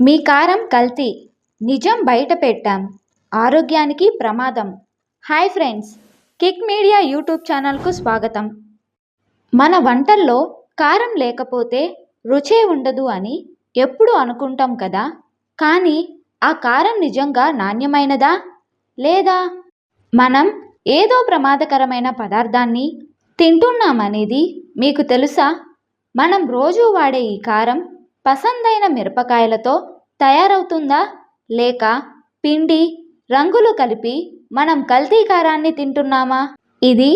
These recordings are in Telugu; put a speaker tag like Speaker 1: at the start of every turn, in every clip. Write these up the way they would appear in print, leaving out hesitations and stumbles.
Speaker 1: మీ కారం కల్తీ నిజం బయట పెట్టాం ఆరోగ్యానికి ప్రమాదం. Hi friends, kick media YouTube ఛానల్కు స్వాగతం. మన వంటల్లో కారం లేకపోతే రుచే ఉండదు అని ఎప్పుడు అనుకుంటాం కదా. కానీ ఆ కారం నిజంగా నాణ్యమైనదా లేదా మనం ఏదో ప్రమాదకరమైన పదార్థాన్ని తింటున్నామనేది మీకు తెలుసా? మనం రోజు వాడే ఈ కారం పసందైన మిరపకాయలతో తయారవుతుందా లేక పిండి రంగులు కలిపి మనం కల్తీ కారాన్ని తింటున్నామా? ఇది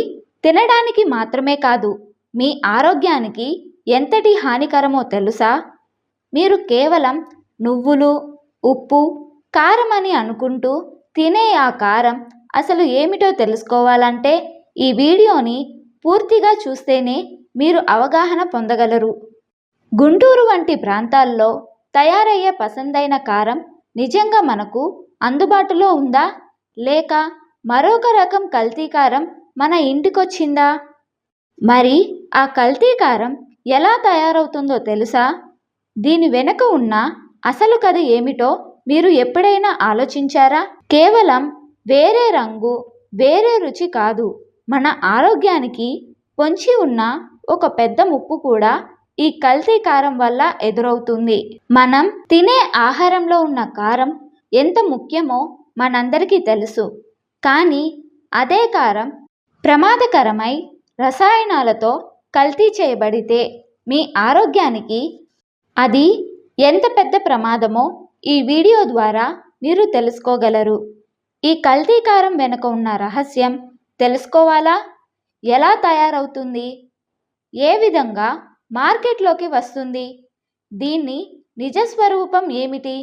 Speaker 1: తినడానికి మాత్రమే కాదు, మీ ఆరోగ్యానికి ఎంతటి హానికరమో తెలుసా? మీరు కేవలం నువ్వులు, ఉప్పు, కారం అని అనుకుంటూ తినే ఆ కారం అసలు ఏమిటో తెలుసుకోవాలంటే ఈ వీడియోని పూర్తిగా చూస్తేనే మీరు అవగాహన పొందగలరు. గుంటూరు వంటి ప్రాంతాల్లో తయారయ్యే పసందైన కారం నిజంగా మనకు అందుబాటులో ఉందా లేక మరొక రకం కల్తీ కారం మన ఇంటికొచ్చిందా? మరి ఆ కల్తీ కారం ఎలా తయారవుతుందో తెలుసా? దీని వెనుక ఉన్న అసలు కథ ఏమిటో మీరు ఎప్పుడైనా ఆలోచించారా? కేవలం వేరే రంగు, వేరే రుచి కాదు, మన ఆరోగ్యానికి పొంచి ఉన్న ఒక పెద్ద ముప్పు కూడా ఈ కల్తీ కారం వల్ల ఎదురవుతుంది. మనం తినే ఆహారంలో ఉన్న కారం ఎంత ముఖ్యమో మనందరికీ తెలుసు. కానీ అదే కారం ప్రమాదకరమై రసాయనాలతో కల్తీ చేయబడితే మీ ఆరోగ్యానికి అది ఎంత పెద్ద ప్రమాదమో ఈ వీడియో ద్వారా మీరు తెలుసుకోగలరు. ఈ కల్తీ కారం వెనుక ఉన్న రహస్యం తెలుసుకోవాలా? ఎలా తయారవుతుంది? ఏ విధంగా మార్కెట్లోకి వస్తుంది? దీన్ని నిజస్వరూపం ఏమిటి?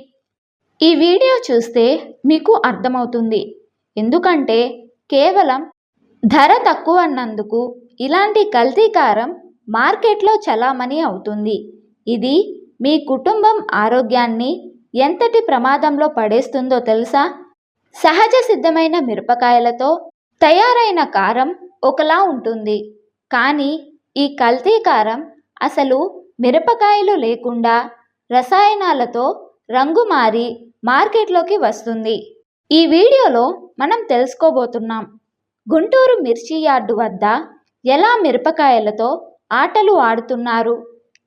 Speaker 1: ఈ వీడియో చూస్తే మీకు అర్థమవుతుంది. ఎందుకంటే కేవలం ధర తక్కువ అన్నందుకు ఇలాంటి కల్తీ కారం మార్కెట్లో చలామణి అవుతుంది. ఇది మీ కుటుంబం ఆరోగ్యాన్ని ఎంతటి ప్రమాదంలో పడేస్తుందో తెలుసా? సహజ సిద్ధమైన మిరపకాయలతో తయారైన కారం ఒకలా ఉంటుంది. కానీ ఈ కల్తీ కారం అసలు మిరపకాయలు లేకుండా రసాయనాలతో రంగు మారి మార్కెట్లోకి వస్తుంది. ఈ వీడియోలో మనం తెలుసుకోబోతున్నాం, గుంటూరు మిర్చి యార్డు వద్ద ఎలా మిరపకాయలతో ఆటలు ఆడుతున్నారు,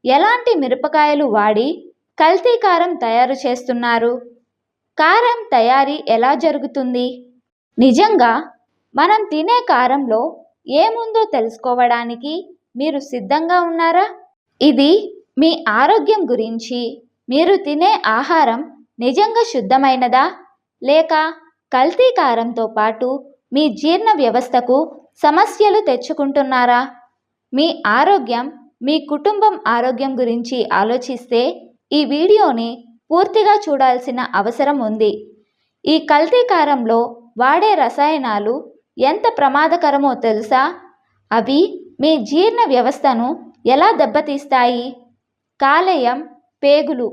Speaker 1: ఎలాంటి మిరపకాయలు వాడి కల్తీ కారం తయారు చేస్తున్నారు, కారం తయారీ ఎలా జరుగుతుంది, నిజంగా మనం తినే కారంలో ఏముందో తెలుసుకోవడానికి మీరు సిద్ధంగా ఉన్నారా? ఇది మీ ఆరోగ్యం గురించి. మీరు తినే ఆహారం నిజంగా శుద్ధమైనదా లేక కల్తీ కారంతో పాటు మీ జీర్ణ వ్యవస్థకు సమస్యలు తెచ్చుకుంటున్నారా? మీ ఆరోగ్యం, మీ కుటుంబం ఆరోగ్యం గురించి ఆలోచిస్తే ఈ వీడియోని పూర్తిగా చూడాల్సిన అవసరం ఉంది. ఈ కల్తీ కారంలో వాడే రసాయనాలు ఎంత ప్రమాదకరమో తెలుసా? అవి మీ జీర్ణ వ్యవస్థను ఎలా దెబ్బతీస్తాయి? కాలేయం, పేగులు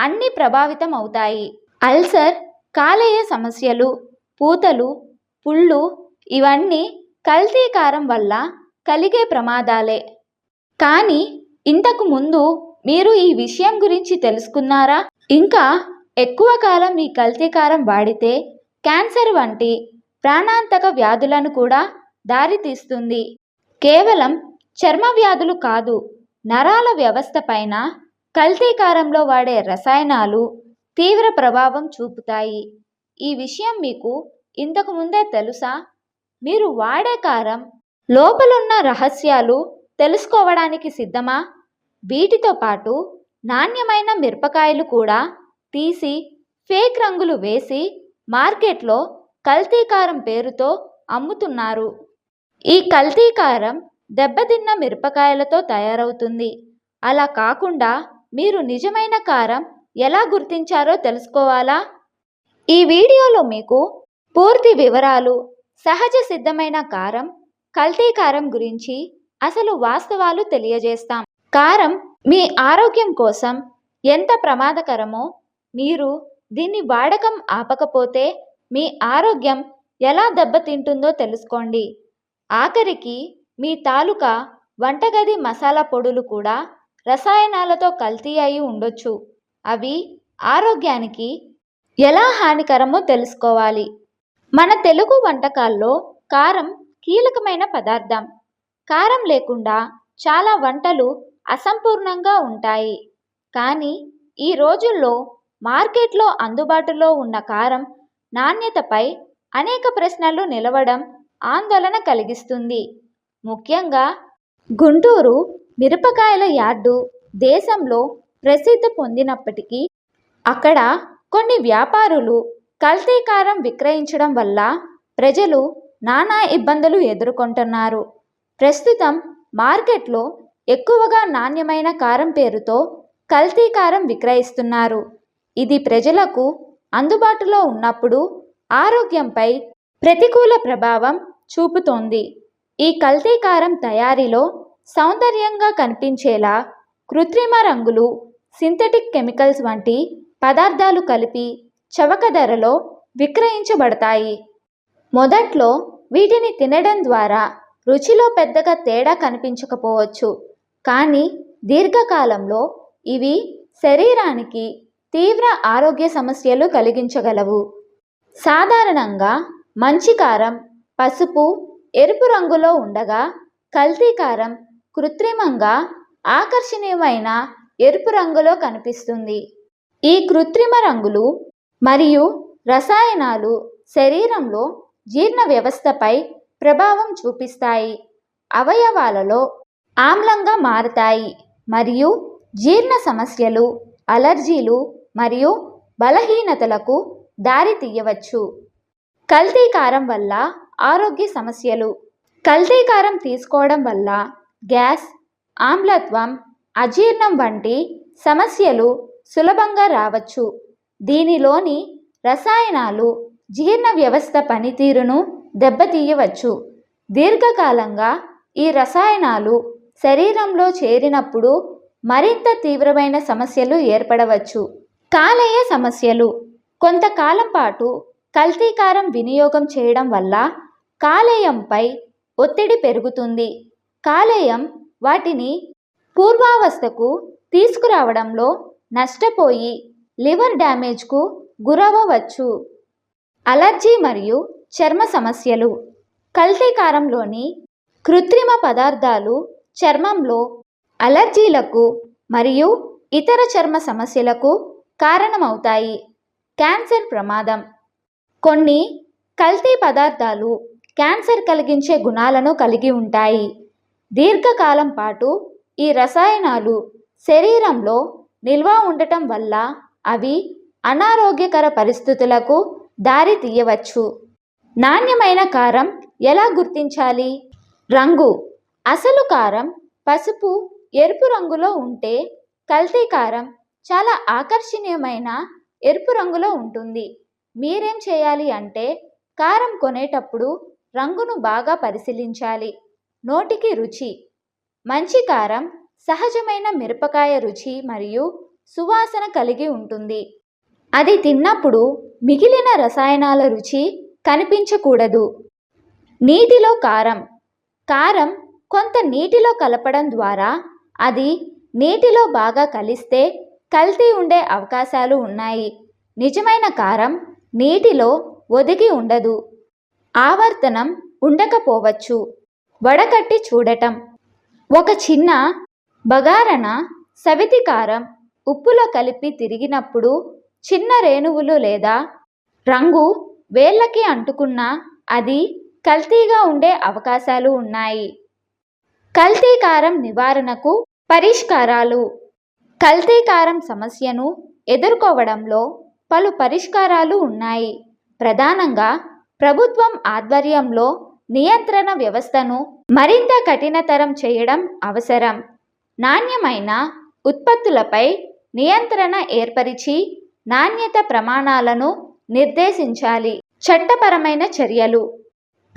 Speaker 1: అన్నీ ప్రభావితం అవుతాయి. అల్సర్, కాలేయ సమస్యలు, పూతలు, పుళ్ళు ఇవన్నీ కల్తీ కారం వల్ల కలిగే ప్రమాదాలే. కానీ ఇంతకు ముందు మీరు ఈ విషయం గురించి తెలుసుకున్నారా? ఇంకా ఎక్కువ కాలం ఈ కల్తీ కారం వాడితే క్యాన్సర్ వంటి ప్రాణాంతక వ్యాధులను కూడా దారితీస్తుంది. కేవలం చర్మ వ్యాధులు కాదు, నరాల వ్యవస్థ పైన కల్తీ కారంలో వాడే రసాయనాలు తీవ్ర ప్రభావం చూపుతాయి. ఈ విషయం మీకు ఇంతకు ముందే తెలుసా? మీరు వాడే కారం లోపలున్న రహస్యాలు తెలుసుకోవడానికి సిద్ధమా? వీటితో పాటు నాణ్యమైన మిరపకాయలు కూడా తీసి ఫేక్ రంగులు వేసి మార్కెట్లో కల్తీ కారం పేరుతో అమ్ముతున్నారు. ఈ కల్తీ కారం దెబ్బతిన్న మిరపకాయలతో తయారవుతుంది. అలా కాకుండా మీరు నిజమైన కారం ఎలా గుర్తించారో తెలుసుకోవాలా? ఈ వీడియోలో మీకు పూర్తి వివరాలు, సహజ సిద్ధమైన కారం, కల్తీ కారం గురించి అసలు వాస్తవాలు తెలియజేస్తాం. కారం మీ ఆరోగ్యం కోసం ఎంత ప్రమాదకరమో, మీరు దీన్ని వాడకం ఆపకపోతే మీ ఆరోగ్యం ఎలా దెబ్బతింటుందో తెలుసుకోండి. ఆఖరికి మీ తాలూకా వంటగది మసాలా పొడులు కూడా రసాయనాలతో కల్తీ అయి ఉండొచ్చు. అవి ఆరోగ్యానికి ఎలా హానికరమో తెలుసుకోవాలి. మన తెలుగు వంటకాల్లో కారం కీలకమైన పదార్థం. కారం లేకుండా చాలా వంటలు అసంపూర్ణంగా ఉంటాయి. కానీ ఈ రోజుల్లో మార్కెట్లో అందుబాటులో ఉన్న కారం నాణ్యతపై అనేక ప్రశ్నలు నిలవడం ఆందోళన కలిగిస్తుంది. ముఖ్యంగా గుంటూరు మిరపకాయల యార్డు దేశంలో ప్రసిద్ధి పొందినప్పటికీ అక్కడ కొన్ని వ్యాపారులు కల్తీ కారం విక్రయించడం వల్ల ప్రజలు నానా ఇబ్బందులు ఎదుర్కొంటున్నారు. ప్రస్తుతం మార్కెట్లో ఎక్కువగా నాణ్యమైన కారం పేరుతో కల్తీ కారం విక్రయిస్తున్నారు. ఇది ప్రజలకు అందుబాటులో ఉన్నప్పుడు ఆరోగ్యంపై ప్రతికూల ప్రభావం చూపుతోంది. ఈ కల్తీ కారం తయారీలో సౌందర్యంగా కనిపించేలా కృత్రిమ రంగులు, సింథటిక్ కెమికల్స్ వంటి పదార్థాలు కలిపి చవక ధరలో విక్రయించబడతాయి. మొదట్లో వీటిని తినడం ద్వారా రుచిలో పెద్దగా తేడా కనిపించకపోవచ్చు. కానీ దీర్ఘకాలంలో ఇవి శరీరానికి తీవ్ర ఆరోగ్య సమస్యలు కలిగించగలవు. సాధారణంగా మంచి కారం పసుపు, ఎరుపు రంగులో ఉండగా కల్తీ కారం కృత్రిమంగా ఆకర్షణీయమైన ఎరుపు రంగులో కనిపిస్తుంది. ఈ కృత్రిమ రంగులు మరియు రసాయనాలు శరీరంలో జీర్ణ వ్యవస్థపై ప్రభావం చూపిస్తాయి. అవయవాలలో ఆమ్లంగా మారతాయి మరియు జీర్ణ సమస్యలు, అలర్జీలు మరియు బలహీనతలకు దారి తీయవచ్చు. కల్తీ కారం వల్ల ఆరోగ్య సమస్యలు. కల్తీ కారం తీసుకోవడం వల్ల గ్యాస్, ఆమ్లత్వం, అజీర్ణం వంటి సమస్యలు సులభంగా రావచ్చు. దీనిలోని రసాయనాలు జీర్ణ వ్యవస్థ పనితీరును దెబ్బతీయవచ్చు. దీర్ఘకాలంగా ఈ రసాయనాలు శరీరంలో చేరినప్పుడు మరింత తీవ్రమైన సమస్యలు ఏర్పడవచ్చు. కాలేయ సమస్యలు. కొంతకాలం పాటు కల్తీ కారం వినియోగం చేయడం వల్ల కాలేయంపై ఒత్తిడి పెరుగుతుంది. కాలేయం వాటిని పూర్వావస్థకు తీసుకురావడంలో నష్టపోయి లివర్ డ్యామేజ్కు గురవ్వచ్చు. అలర్జీ మరియు చర్మ సమస్యలు. కల్తీ కారంలోని కృత్రిమ పదార్థాలు చర్మంలో అలర్జీలకు మరియు ఇతర చర్మ సమస్యలకు కారణమవుతాయి. క్యాన్సర్ ప్రమాదం. కొన్ని కల్తీ పదార్థాలు క్యాన్సర్ కలిగించే గుణాలను కలిగి ఉంటాయి. దీర్ఘకాలం పాటు ఈ రసాయనాలు శరీరంలో నిల్వ ఉండటం వల్ల అవి అనారోగ్యకర పరిస్థితులకు దారి తీయవచ్చు. నాణ్యమైన కారం ఎలా గుర్తించాలి? రంగు. అసలు కారం పసుపు, ఎరుపు రంగులో ఉంటే కల్తీ కారం చాలా ఆకర్షణీయమైన ఎరుపు రంగులో ఉంటుంది. మీరేం చేయాలి అంటే కారం కొనేటప్పుడు రంగును బాగా పరిశీలించాలి. నోటికి రుచి. మంచి కారం సహజమైన మిరపకాయ రుచి మరియు సువాసన కలిగి ఉంటుంది. అది తిన్నప్పుడు మిగిలిన రసాయనాల రుచి కనిపించకూడదు. నీటిలో కారం. కారం కొంత నీటిలో కలపడం ద్వారా అది నీటిలో బాగా కలిస్తే కల్తీ ఉండే అవకాశాలు ఉన్నాయి. నిజమైన కారం నీటిలో ఒదిగి ఉండదు. ఆవర్తనం ఉండకపోవచ్చు. వడకట్టి చూడటం. ఒక చిన్న బగారన సవితి కారం ఉప్పులో కలిపి తిరిగినప్పుడు చిన్న రేణువులు లేదా రంగు వేళ్ళకి అంటుకున్నా అది కల్తీగా ఉండే అవకాశాలు ఉన్నాయి. కల్తీ కారం నివారణకు పరిష్కారాలు. కల్తీ కారం సమస్యను ఎదుర్కోవడంలో పలు పరిష్కారాలు ఉన్నాయి. ప్రధానంగా ప్రభుత్వం ఆధ్వర్యంలో నియంత్రణ వ్యవస్థను మరింత కఠినతరం చేయడం అవసరం. నాణ్యమైన ఉత్పత్తులపై నియంత్రణ ఏర్పరిచి నాణ్యత ప్రమాణాలను నిర్దేశించాలి. చట్టపరమైన చర్యలు.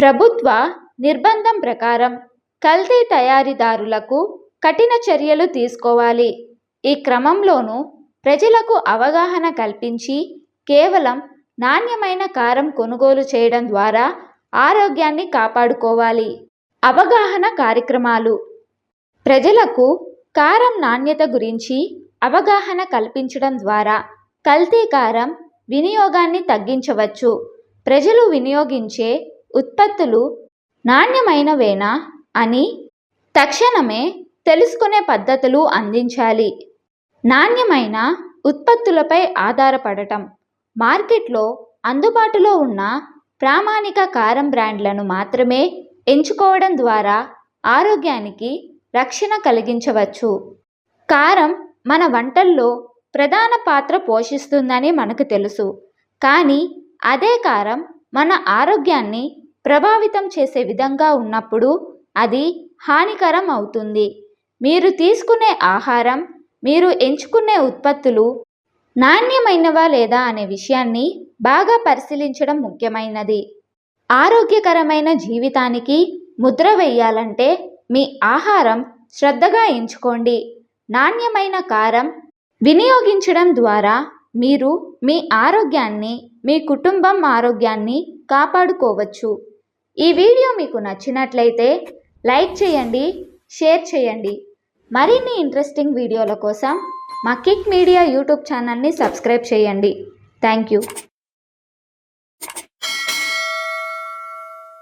Speaker 1: ప్రభుత్వ నిర్బంధం ప్రకారం కల్తీ తయారీదారులకు కఠిన చర్యలు తీసుకోవాలి. ఈ క్రమంలోనూ ప్రజలకు అవగాహన కల్పించి కేవలం నాణ్యమైన కారం కొనుగోలు చేయడం ద్వారా ఆరోగ్యాన్ని కాపాడుకోవాలి. అవగాహన కార్యక్రమాలు. ప్రజలకు కారం నాణ్యత గురించి అవగాహన కల్పించడం ద్వారా కల్తీ కారం వినియోగాన్ని తగ్గించవచ్చు. ప్రజలు వినియోగించే ఉత్పత్తులు నాణ్యమైనవేనా అని తక్షణమే తెలుసుకునే పద్ధతులు అందించాలి. నాణ్యమైన ఉత్పత్తులపై ఆధారపడటం. మార్కెట్లో అందుబాటులో ఉన్న ప్రామాణిక కారం బ్రాండ్లను మాత్రమే ఎంచుకోవడం ద్వారా ఆరోగ్యానికి రక్షణ కలిగించవచ్చు. కారం మన వంటల్లో ప్రధాన పాత్ర పోషిస్తుందని మనకు తెలుసు. కానీ అదే కారం మన ఆరోగ్యాన్ని ప్రభావితం చేసే విధంగా ఉన్నప్పుడు అది హానికరం అవుతుంది. మీరు తీసుకునే ఆహారం, మీరు ఎంచుకునే ఉత్పత్తులు నాణ్యమైనవా లేదా అనే విషయాన్ని బాగా పరిశీలించడం ముఖ్యమైనది. ఆరోగ్యకరమైన జీవితానికి ముద్ర వేయాలంటే మీ ఆహారం శ్రద్ధగా ఎంచుకోండి. నాణ్యమైన కారం వినియోగించడం ద్వారా మీరు మీ ఆరోగ్యాన్ని, మీ కుటుంబం ఆరోగ్యాన్ని కాపాడుకోవచ్చు. ఈ వీడియో మీకు నచ్చినట్లయితే లైక్ చేయండి, షేర్ చేయండి. మరిన్ని ఇంట్రెస్టింగ్ వీడియోల కోసం మా కిక్ మీడియా యూట్యూబ్ ఛానల్ని సబ్స్క్రైబ్ చేయండి. Thank you.